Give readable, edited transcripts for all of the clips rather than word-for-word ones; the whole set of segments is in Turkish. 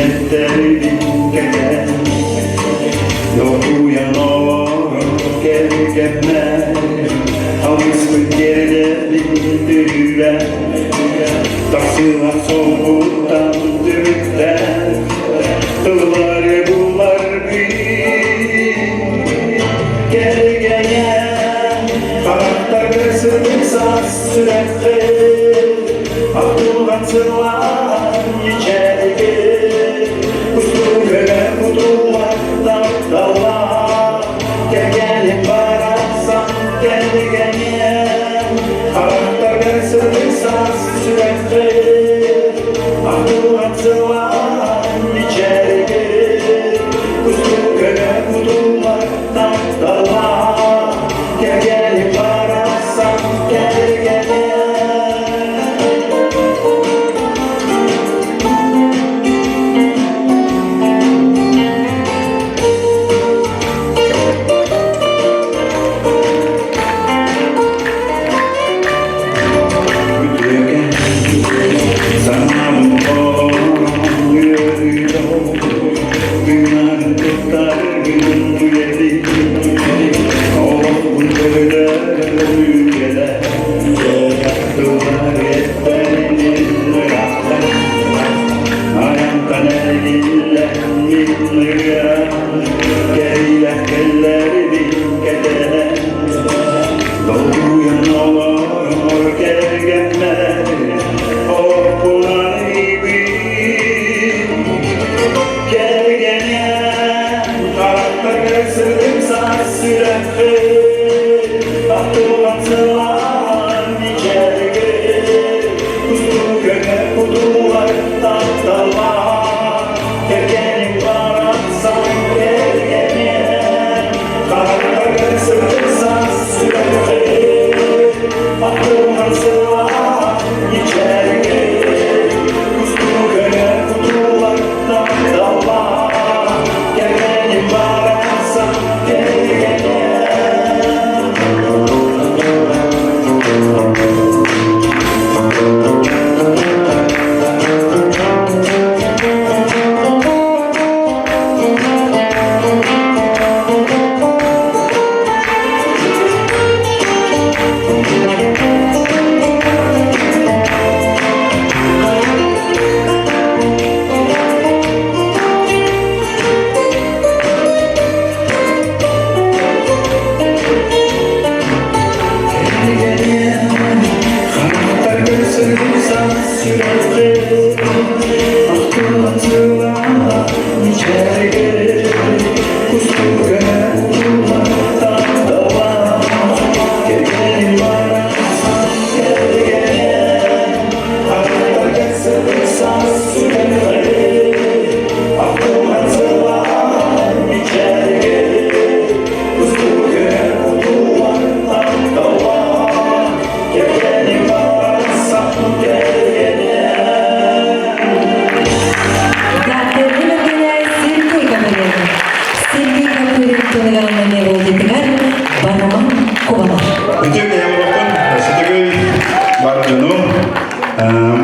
eterdin keder Dokuyan olur gergemler Alışsın gerilerin dürüver Taksılar soğuktan dürükler Tılları bunlar bir Gergeye Karakter sırrınsa sürekli Akıldan sırlar içerge Kusur göre kudurlar dallar Gergenin bararsan gergeye Karakter sırrınsa sürekli Akıldan sırlar içerge Kusur göre kudurlar dallar Gergenin bararsan gergeye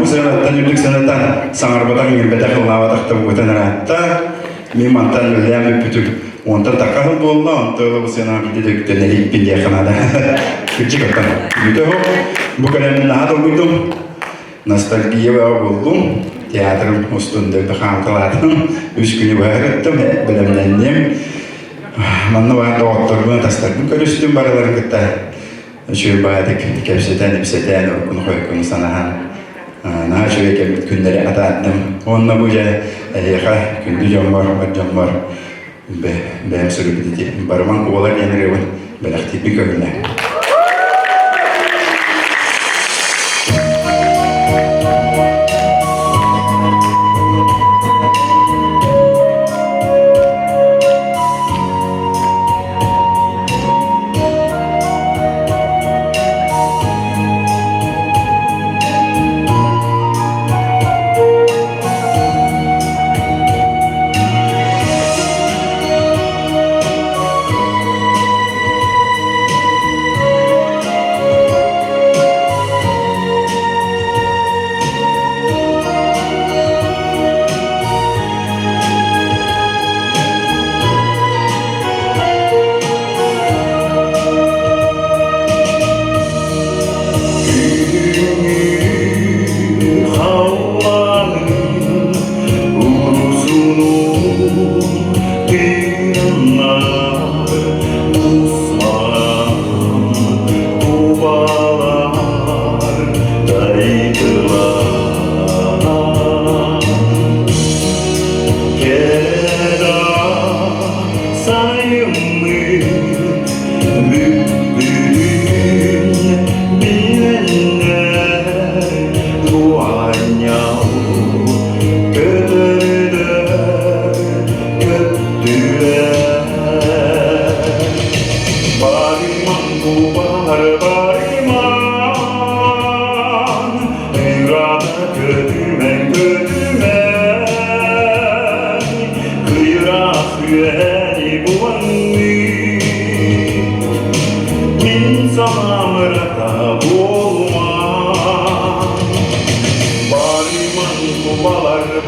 Bu sanattan yürüdük sanattan sanarbatan yürübete kılnavatakta bu tanaratta mimantan yürüyen bir bütün ondan takahıl bolna ondan bu sena gidip dönelik bir diye kanada küçük atan yürüdü hop bu kalemden daha da buydum nostaljiye ve buldum tiyatrım üstünde bir kankalardım 3 günü bağırttım hep bilemlendim manna var doktorluğuna taslardım görüştüm baraların gıtta şu bağırdık kevseten ipseten okunu koykunu sanahan Nah, şöyle kemik günleri atattım. Onunla bu ya, gündüz jambar, benim sürü bitti. Barman kovalar yanı revan, belakti bir kömürle.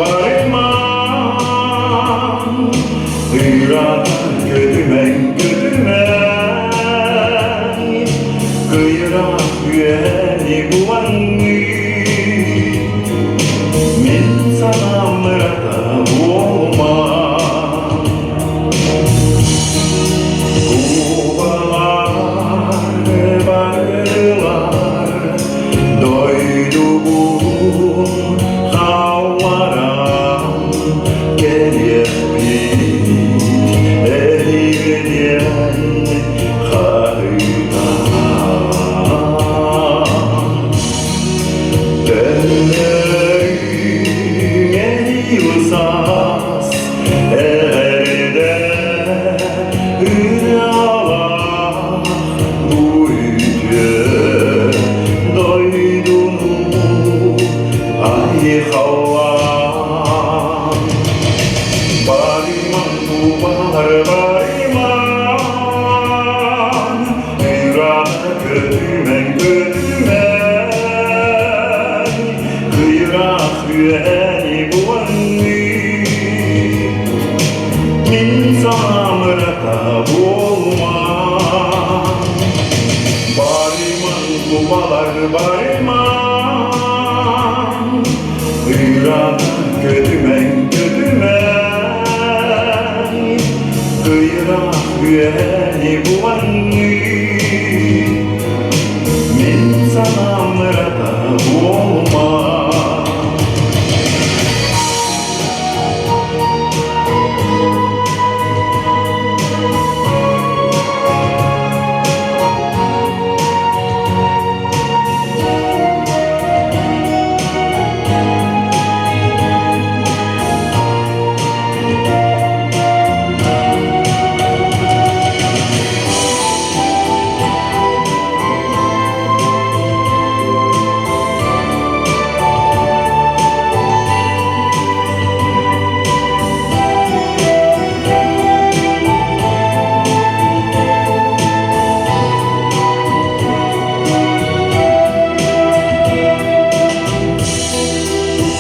barman Kıyırak gödümen Kıyırak yüeni buvanni Min sana mırata olmam Kuvalar varlar Doyduğum havaram Gelip bit eğleyen hayran Dönüğe yılsaz erde Hüralar buydu Doydun ay havam Bariman bu bahar bariman Hürana götümen Kıyırak yüeni buvanni Min sana mırata bulmam Bariman bu balar bariman Hürana götümen Kıyırak yüeni buvanni Min sana mırata bulmam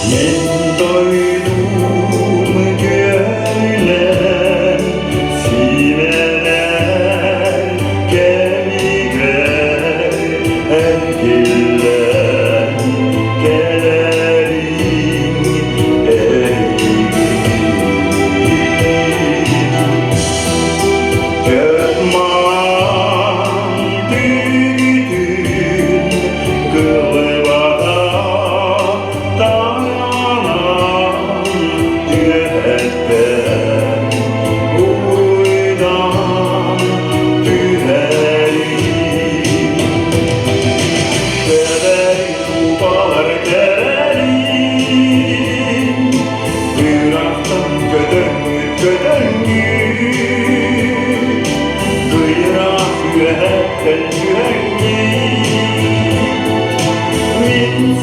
Men doydum gönlen sineler kemikler ergiller gelerin Gökman düğün kılıbada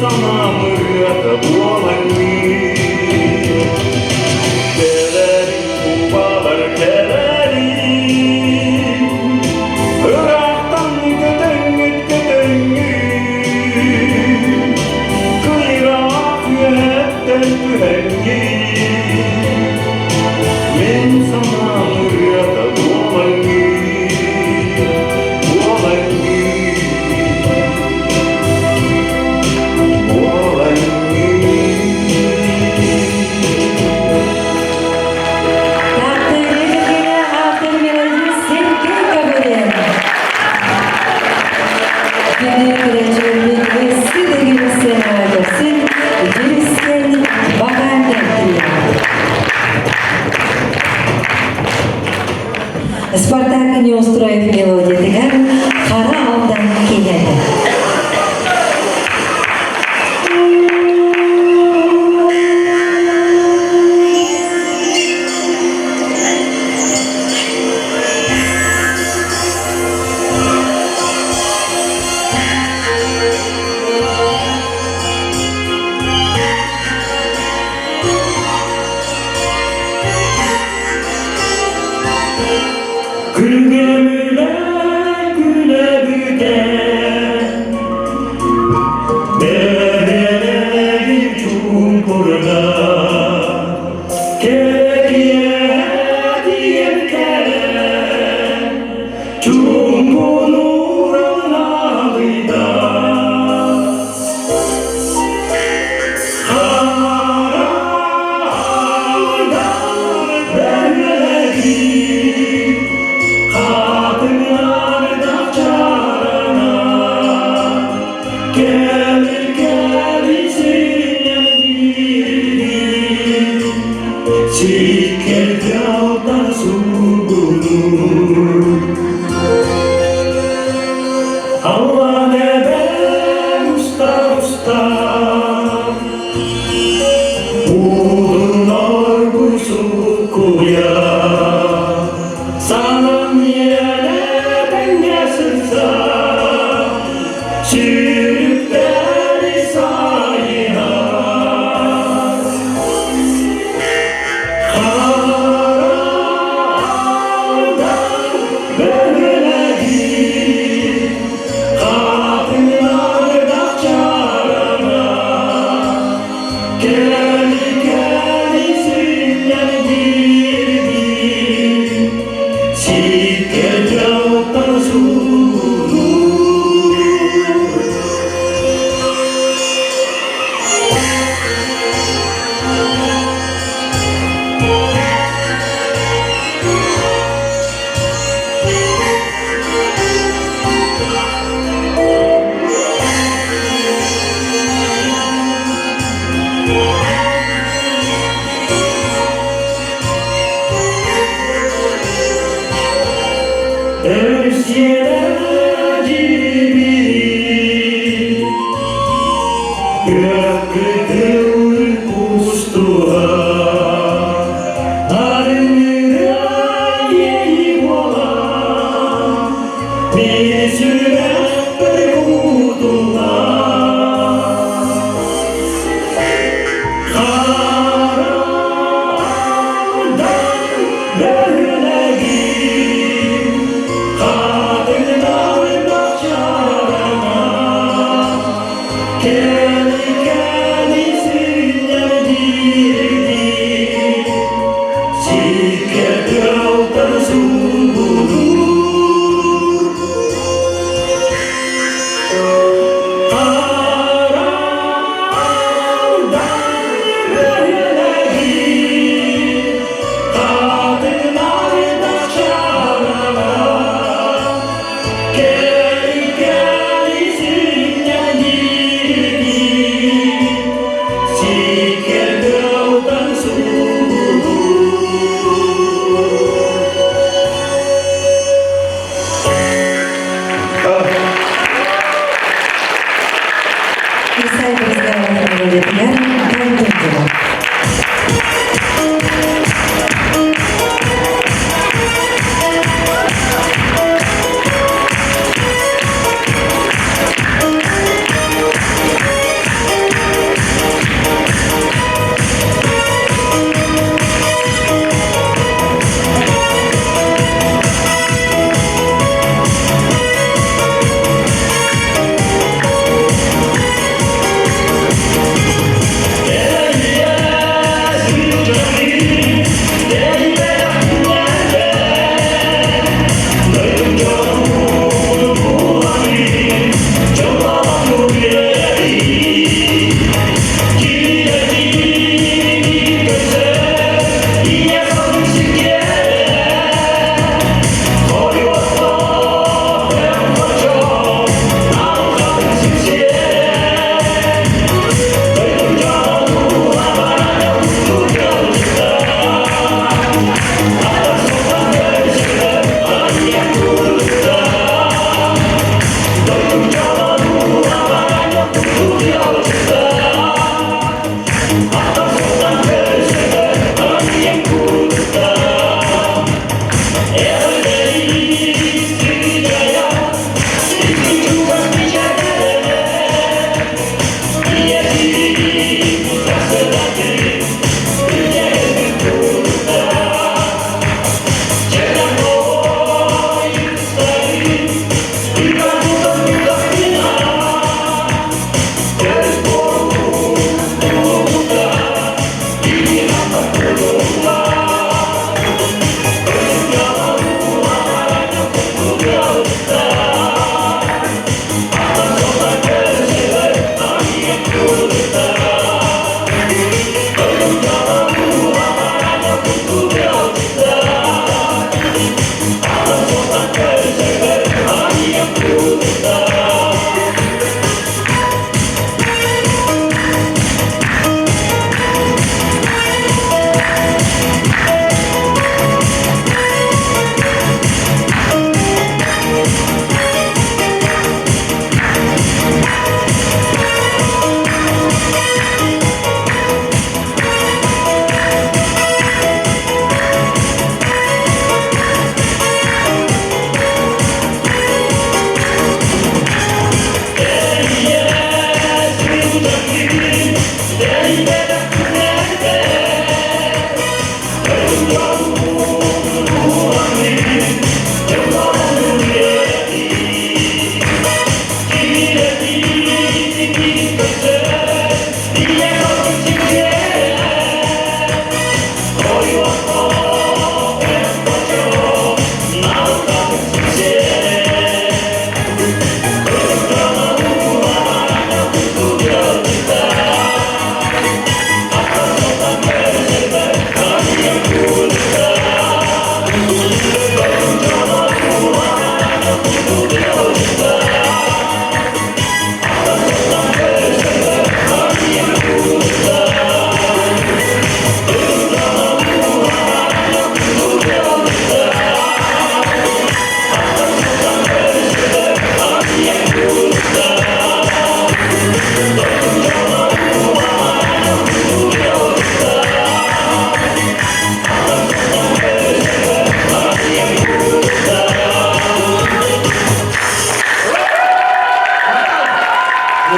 Sana mırata bulangi Gelerin kubalar gelerin Irak'tan gödengit Kıyrak yühetten tühengi Min sana mırata bulangi Спартак не устроив мелодию тыган, хара алдан келеді. Gülgemler 지켜졌던 수고는 Havanebe usta usta Udunlar kusukuya Sanam yene denge sırsa Çürükleri sayına Karandan böyledi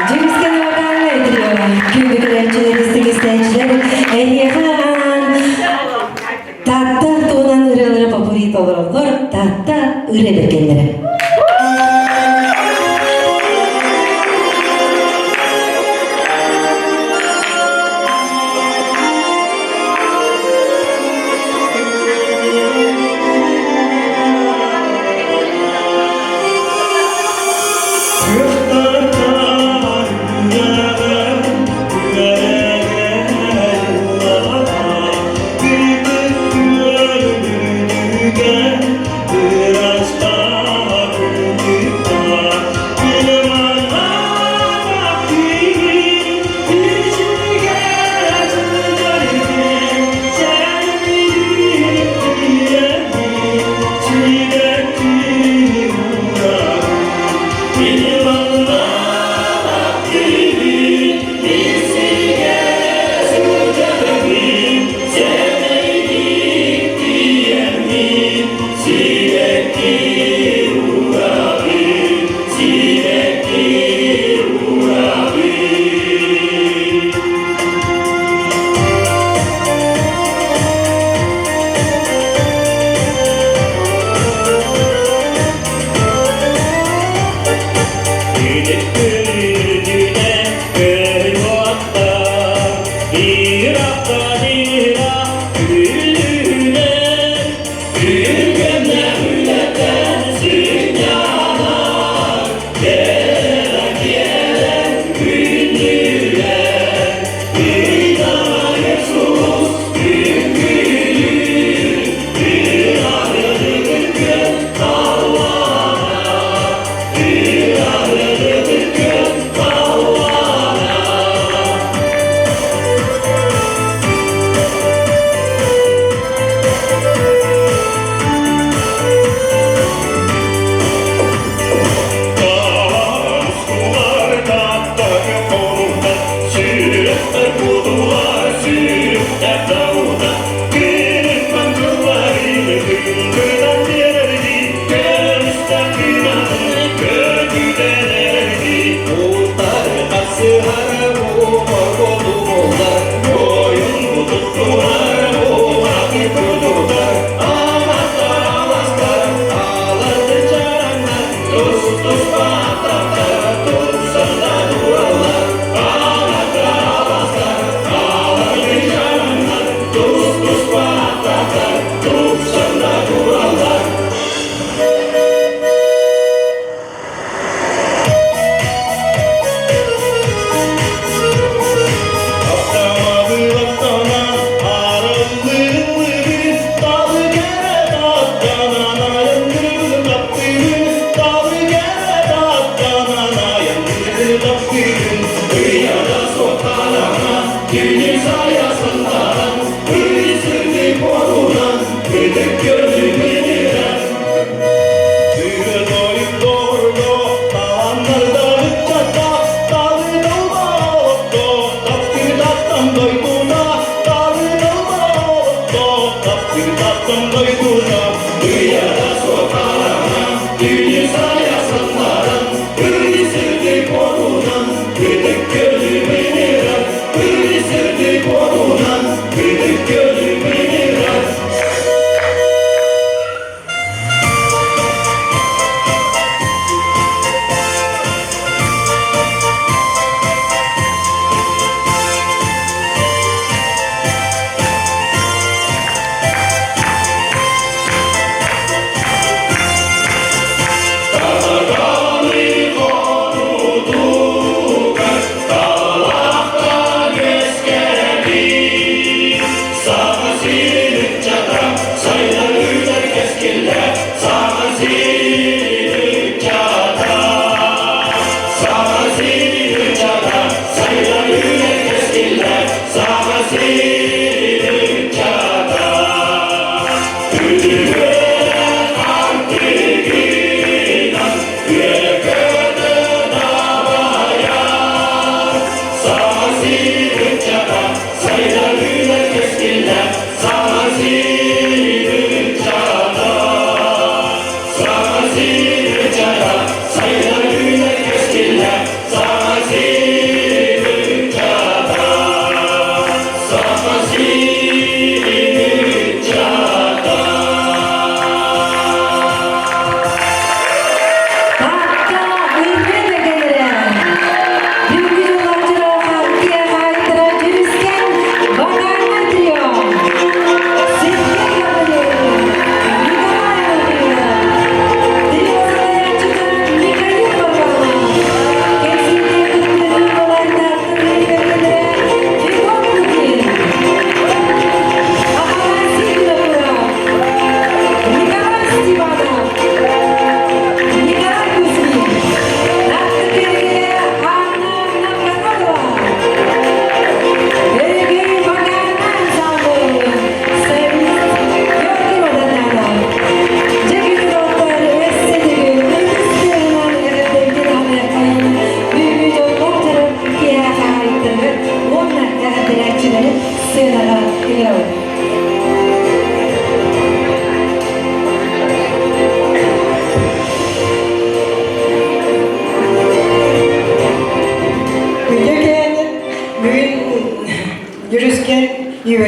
Cümüskeni organla ediliyor. Günlük öğrenciler, isteğinciler, Elihan. Tatta tuğunan ırıları papurit olur. Tatta ırıdır kendine.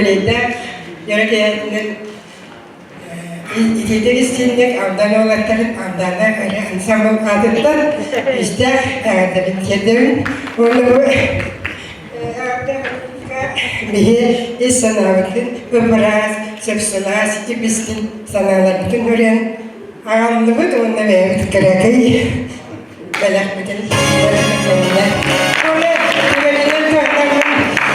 belirde yöneteninin İtideki istinlik amdan olanların amdanlar öyle ansambl adından işte bitirdim. Onu bu bir sanatın öpüraz, söpsülas, ibistin sanatlar bütün öğren ağamlı bu da onunla verdik kırakayı. Belak bütün öğrenmeklerine. Öyle güvenilen törnakın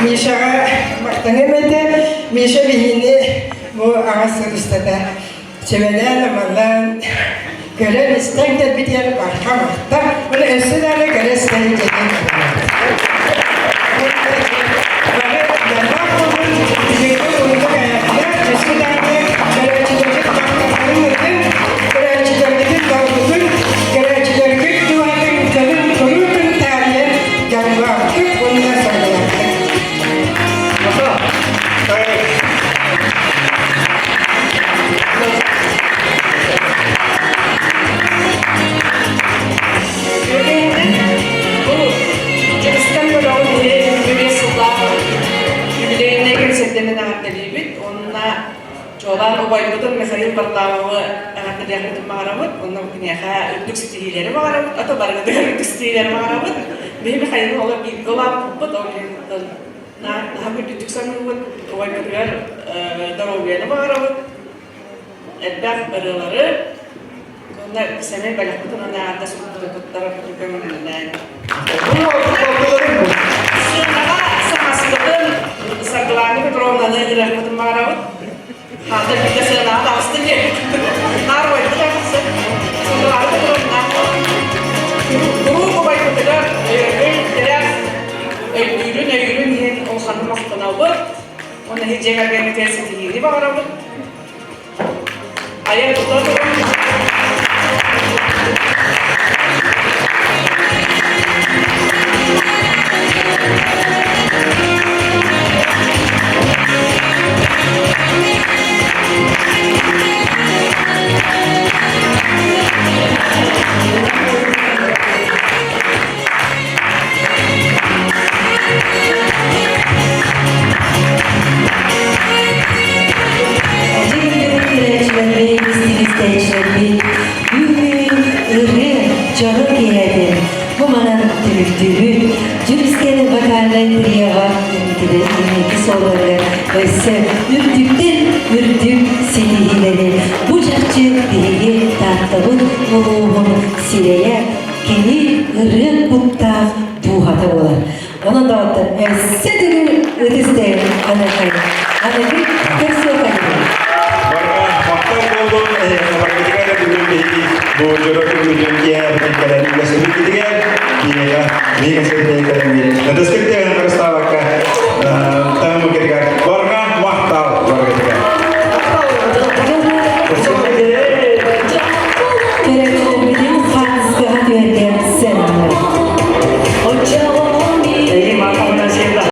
Mişa'a maktanımede, Mişa bihini bu ağız sırıstada çevelen amallan gören istendir bir yer var hamakta. Bunu ösülerle göre istendir. Çoğalar o bayıldığı mesela bartağımı anahtar yakıtım mağaramı, ondan kınyaha ödük stilileri mağaramı, atı barıda ödük stilileri mağaramı. Benim hayırlı olan bir golap bu da onun daha bir ödük sanırım o bayıldılar daroviyeli mağaramı. Edbaf barıları, onlar semih balakutun ona arda sürüldü tarafı kömürlüğünden. Bunu okularım mı? Sınava samasıdığın saklanı bir dronlarına yakıtım mağaramı. Hatta bir de sen daha astın ya. Nar var ya kızı. Sonra artık bunu bu bayıldılar. Ürün yen o hanım aklına bu. Ona hiç cevap verme tesisi değil var ama. Ayar tutar. Bu bana tüftüğü, Cürüske'nin bakarlar kriyava, ümitidir, soruları, oysa ürtük silihileri, bucakçı diye tahtabın ruhun sileye, keni ırı kutta bu hata olar. Ona da adı, sevdiğini ödüste, anakayı, anakayı, tersiye kayıyor. Bu jorok kemudian dia berbicara dengan sedikit dia, dia saya katakan dia. Atas kita